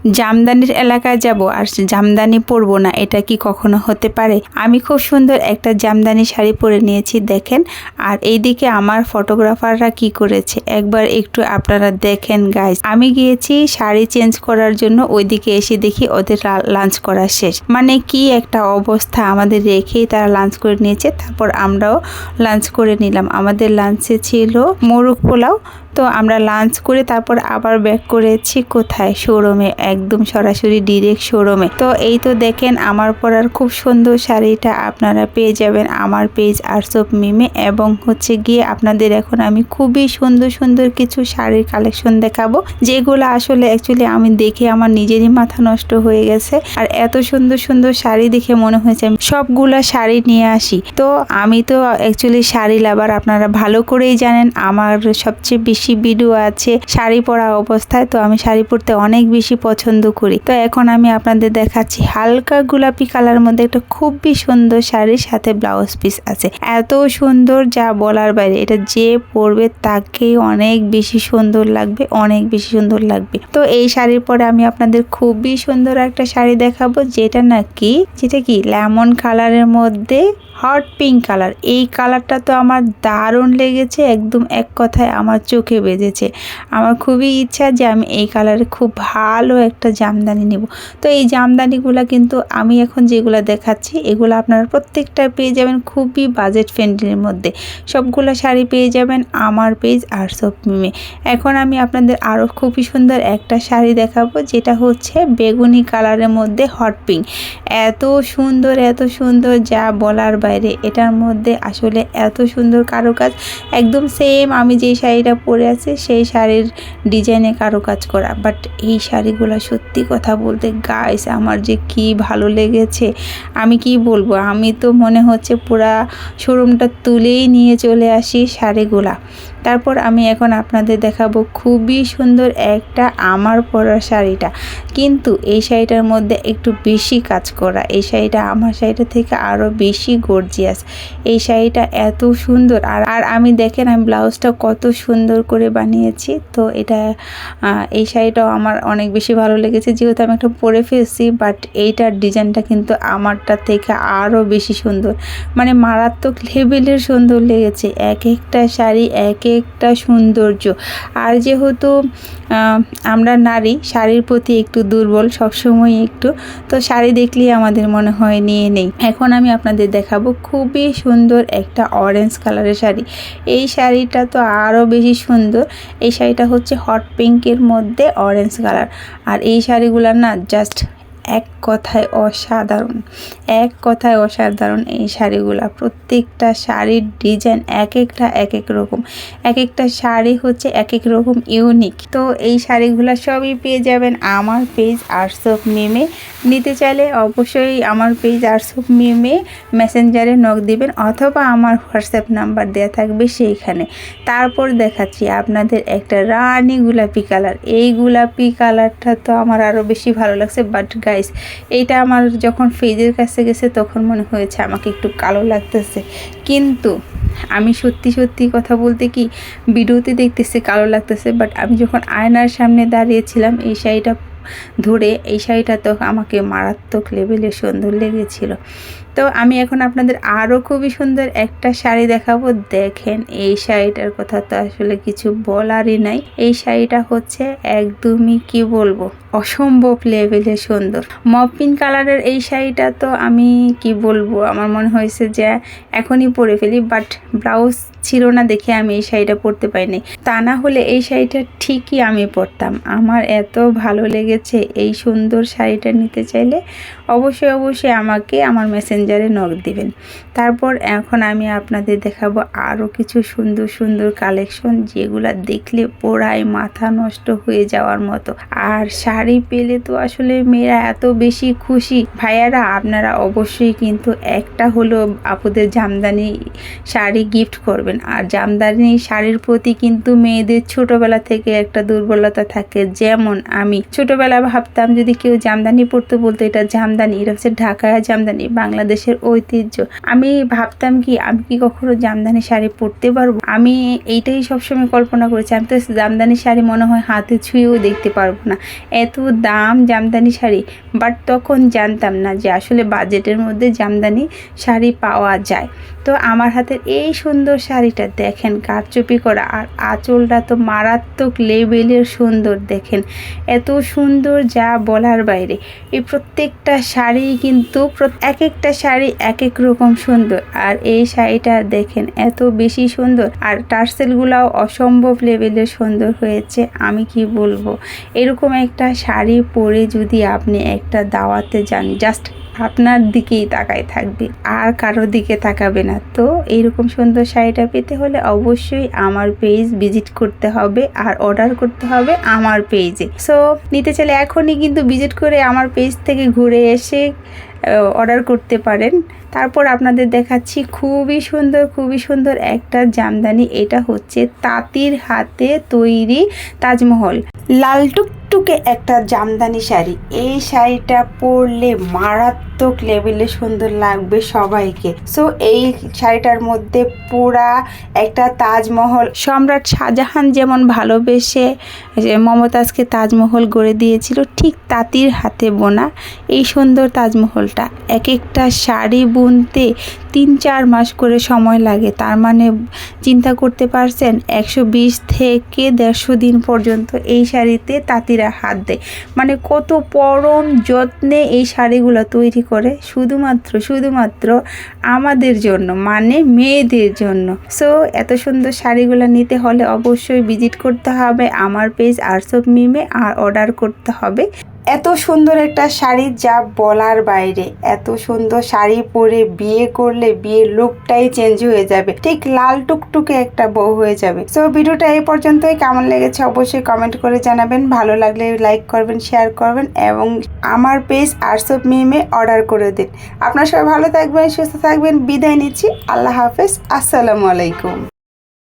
জামদানির এলাকায় যাব আর জামদানি পরবো না, এটা কি কখনো হতে পারে? আমি খুব সুন্দর একটা জামদানি শাড়ি পরে নিয়েছি দেখেন। আর এইদিকে আমার ফটোগ্রাফাররা কি করেছে একবার একটু আপনারা দেখেন গাইস। আমি গিয়েছি শাড়ি চেঞ্জ করার জন্য, ওইদিকে এসে দেখি ওদের লাঞ্চ করা শেষ। মানে কি একটা অবস্থা, আমাদের রেখেই তারা লাঞ্চ করে নিয়েছে। তারপর আমরাও লাঞ্চ করে নিলাম। আমাদের লাঞ্চে ছিল মোরগ পোলাও। তো আমরা লাঞ্চ করে তারপর আবার ব্যাক করেছি কোথায়, শোরুমে, একদম সরাসরি ডিরেক্ট শোরুমে। তো এই তো দেখেন আমার পরার খুব সুন্দর শাড়িটা আপনারা পেয়ে যাবেন আমার পেজ আর্টস অফ মিমে। এবং হচ্ছে গিয়ে আপনাদের এখন আমি খুবই সুন্দর সুন্দর কিছু শাড়ির কালেকশন দেখাবো, যেগুলো আসলে অ্যাকচুয়ালি আমি দেখে আমার নিজেরই মাথা নষ্ট হয়ে গেছে। আর এত সুন্দর সুন্দর শাড়ি দেখে মনে হয়েছে সবগুলা শাড়ি নিয়ে আসি। তো আমি তো অ্যাকচুয়ালি শাড়ি লাভার, আপনারা ভালো করেই জানেন। আমার সবচেয়ে বেশি ভিডিও আছে শাড়ি পরা অবস্থায়, তো আমি শাড়ি পরতে অনেক বেশি পছন্দ করি। তো এখন আমি আপনাদের দেখাচ্ছি হালকা গোলাপি কালার মধ্যে একটা খুবই সুন্দর শাড়ির সাথে ব্লাউজ পিস আছে। এত সুন্দর যা বলার বাইরে, এটা যে পরবে তাকেই অনেক বেশি সুন্দর লাগবে, অনেক বেশি সুন্দর লাগবে। তো এই শাড়ির পরে আমি আপনাদের খুবই সুন্দর একটা শাড়ি দেখাবো, যেটা কি লেমন কালারের মধ্যে হট পিঙ্ক কালার। এই কালারটা তো আমার দারুণ লেগেছে, একদম এক কথায় আমার চোখে বেজেছে। আমার খুবই ইচ্ছা যে আমি এই কালারে খুব ভালো একটা জামদানি নেব। তো এই জামদানিগুলো কিন্তু আমি এখন যেগুলো দেখাচ্ছি এগুলো আপনারা প্রত্যেকটা পেয়ে যাবেন খুবই বাজেট ফ্রেন্ডলির মধ্যে। সবগুলো শাড়ি পেয়ে যাবেন আমার পেজ আর্টস অফ মিমে। এখন আমি আপনাদের আরও খুবই সুন্দর একটা শাড়ি দেখাবো, যেটা হচ্ছে বেগুনি কালারের মধ্যে হট পিঙ্ক। এত সুন্দর যা বলার বাইরে। এটার মধ্যে আসলে এত সুন্দর কারুকাজ, একদম সেম আমি যেই শাড়িটা পরে আছি সেই শাড়ির ডিজাইনে কারুকাজ করা। বাট এই শাড়িগুলো সত্যি কথা বলতে গাইস আমার যে কি ভালো লেগেছে, আমি কি বলবো। আমি তো মনে হচ্ছে পুরা শোরুমটা তুলেই নিয়ে চলে আসি শাড়িগুলা। তারপর আমি এখন আপনাদের দেখাবো খুবই সুন্দর একটা আমার পরা শাড়িটা, কিন্তু এই শাড়িটার মধ্যে একটু বেশি কাজ করা। এই শাড়িটা আমার শাড়িটা থেকে আরও বেশি গর্জিয়াস। এই শাড়িটা এত সুন্দর। আর আমি দেখেন আমি ব্লাউজটা কত সুন্দর করে বানিয়েছি। তো এই শাড়িটাও আমার অনেক বেশি ভালো লেগেছে, যেহেতু আমি একটা পরে ফেলছি। বাট এইটার ডিজাইনটা কিন্তু আমারটা থেকে আরও বেশি সুন্দর, মানে মারাত্মক লেভেলের সুন্দর লেগেছে। এক একটা শাড়ি এক একটা সৌন্দর্য। আর যেহেতু আমরা নারী, শাড়ির প্রতি একটু দুর্বল সবসময় একটু, তো শাড়ি দেখলেই আমাদের মনে হয় নিয়ে নেই। এখন আমি আপনাদের দেখাবো খুবই সুন্দর একটা অরেঞ্জ কালারের শাড়ি। এই শাড়িটা তো আরও বেশি সুন্দর। এই শাড়িটা হচ্ছে হট পিঙ্কের মধ্যে অরেঞ্জ কালার। আর এই শাড়িগুলো না জাস্ট এক কথায় অসাধারণ, এক কথায় অসাধারণ। এই শাড়িগুলা প্রত্যেকটা শাড়ির ডিজাইন এক এক রকম, এক একটা শাড়ি হচ্ছে এক এক রকম ইউনিক। তো এই শাড়িগুলা সবই পেয়ে যাবেন আমার পেজ আর্টস অফ মিমে। নিতে চাইলে অবশ্যই আমার পেজ আর্টস অফ মিমে মেসেঞ্জারে নক দিবেন, অথবা আমার হোয়াটসঅ্যাপ নাম্বার দেওয়া থাকবে সেইখানে। তারপর দেখাচ্ছি আপনাদের একটা রানী গোলাপি কালার। এই গোলাপি কালারটা তো আমার আরও বেশি ভালো লাগছে। বাট গাইস এইটা আমার যখন ফেজের কাছে গেছে তখন মনে হয়েছে আমাকে একটু কালো লাগতেছে, কিন্তু আমি সত্যি কথা বলতে কি ভিডিওতে দেখতেছি কালো লাগতেছে। বাট আমি যখন আয়নার সামনে দাঁড়িয়েছিলাম এই শাড়িটা ধরে, এই শাড়িটা তো আমাকে মারাত্মক লেভেলে সুন্দর লেগেছিল। তো আমি এখন আপনাদের আরও খুবই সুন্দর একটা শাড়ি দেখাবো। দেখেন এই শাড়িটার কথা তো আসলে কিছু বলারই নাই। এই শাড়িটা হচ্ছে একদমই কি বলবো অসম্ভব লেভেলে সুন্দর। মপিন কালারের এই শাড়িটা তো আমি কি বলবো, আমার মনে হয়েছে যে এখনই পরে ফেলি। বাট ব্লাউজ ছিল না দেখে আমি এই শাড়িটা পরতে পারিনি, তা না হলে এই শাড়িটা ঠিকই আমি পরতাম। আমার এত ভালো লেগেছে। এই সুন্দর শাড়িটা নিতে চাইলে অবশ্যই আমাকে আমার মেসেঞ্জারে নক দিবেন। তারপর এখন আমি আপনাদের দেখাবো আরও কিছু সুন্দর কালেকশন, যেগুলা দেখলে পুরাই মাথা নষ্ট হয়ে যাওয়ার মতো। আর শাড়ি পেলে তো আসলে মেয়েরা এত বেশি খুশি। ভাইয়ারা আপনারা অবশ্যই কিন্তু একটা হলো আপুদের জামদানি শাড়ি গিফট করবেন। আর জামদানি শাড়ির প্রতি কিন্তু মেয়েদের ছোটবেলা থেকে একটা দুর্বলতা থাকে। যেমন আমি ছোটবেলা ভাবতাম যদি কেউ জামদানি পরতে বলতো এটা জামদানি, এটা হচ্ছে ঢাকায় জামদানি, বাংলাদেশ বাংলাদেশের ঐতিহ্য। আমি ভাবতাম কি আমি কি কখনো জামদানি শাড়ি পরতে পারবো, আমি এইটাই সবসময় কল্পনা করেছি। আমি তো জামদানি শাড়ি মনে হয় হাতে ছুঁয়েও দেখতে পারবো না, এত দাম জামদানি শাড়ি। বাট তখন জানতাম না যে আসলে বাজেটের মধ্যে জামদানি শাড়ি পাওয়া যায়। তো আমার হাতের এই সুন্দর শাড়িটা দেখেন, কারচুপি করা, আর আঁচলটা তো মারাত্মক লেভেলের সুন্দর। দেখেন এত সুন্দর যা বলার বাইরে। এই প্রত্যেকটা শাড়ি কিন্তু এক একটা শাড়ি এক এক রকম সুন্দর। আর এই শাড়িটা দেখেন এত বেশি সুন্দর, আর টার্সেলগুলাও অসম্ভব লেভেলের সুন্দর হয়েছে। আমি কি বলবো, এরকম একটা শাড়ি পরে যদি আপনি একটা দাওয়াতে যান, জাস্ট আপনার দিকেই তাকায় থাকবে, আর কারোর দিকে তাকাবে না। তো এইরকম সুন্দর শাড়িটা পেতে হলে অবশ্যই আমার পেজ ভিজিট করতে হবে আর অর্ডার করতে হবে আমার পেজে। সো নিতে চাইলে এখনই কিন্তু ভিজিট করে আমার পেজ থেকে ঘুরে এসে অর্ডার করতে পারেন। তারপর আপনাদের দেখাচ্ছি খুবই সুন্দর একটা জামদানি। এটা হচ্ছে তাঁতির হাতে তৈরি তাজমহল, লাল টুকটুকে একটা জামদানি শাড়ি। এই শাড়িটা পরলে মারাত্মক লেভেলে সুন্দর লাগবে সবাইকে। সো এই শাড়িটার মধ্যে পুরা একটা তাজমহল, সম্রাট শাহজাহান যেমন ভালোবেসে মমতাজকে তাজমহল গড়ে দিয়েছিল, ঠিক তাঁতির হাতে বোনা এই সুন্দর তাজমহলটা। এক একটা শাড়ি বুনতে 3-4 মাস করে সময় লাগে। তার মানে চিন্তা করতে পারছেন, 120 থেকে 150 দিন পর্যন্ত এই শাড়িতে তাঁতিরা হাত দেয়। মানে কত পরম যত্নে এই শাড়িগুলো তৈরি করে, শুধুমাত্র আমাদের জন্য, মানে মেয়েদের জন্য। সো এত সুন্দর শাড়িগুলো নিতে হলে অবশ্যই ভিজিট করতে হবে আমার পেজ আর্টস অফ মিমে, আর অর্ডার করতে হবে। এত সুন্দর একটা শাড়ি যা বলার বাইরে। এত সুন্দর শাড়ি পরে বিয়ে করলে বিয়ের লুকটাই চেঞ্জ হয়ে যাবে, ঠিক লাল টুকটুকে একটা বউ হয়ে যাবে। সো ভিডিওটা এই পর্যন্তই। কেমন লেগেছে অবশ্যই কমেন্ট করে জানাবেন, ভালো লাগলে লাইক করবেন, শেয়ার করবেন, এবং আমার page arts of Mimey order করে দিন। আপনারা সবাই ভালো থাকবেন, সুস্থ থাকবেন। বিদায় নিচ্ছি, আল্লাহ হাফেজ, আসসালামু আলাইকুম।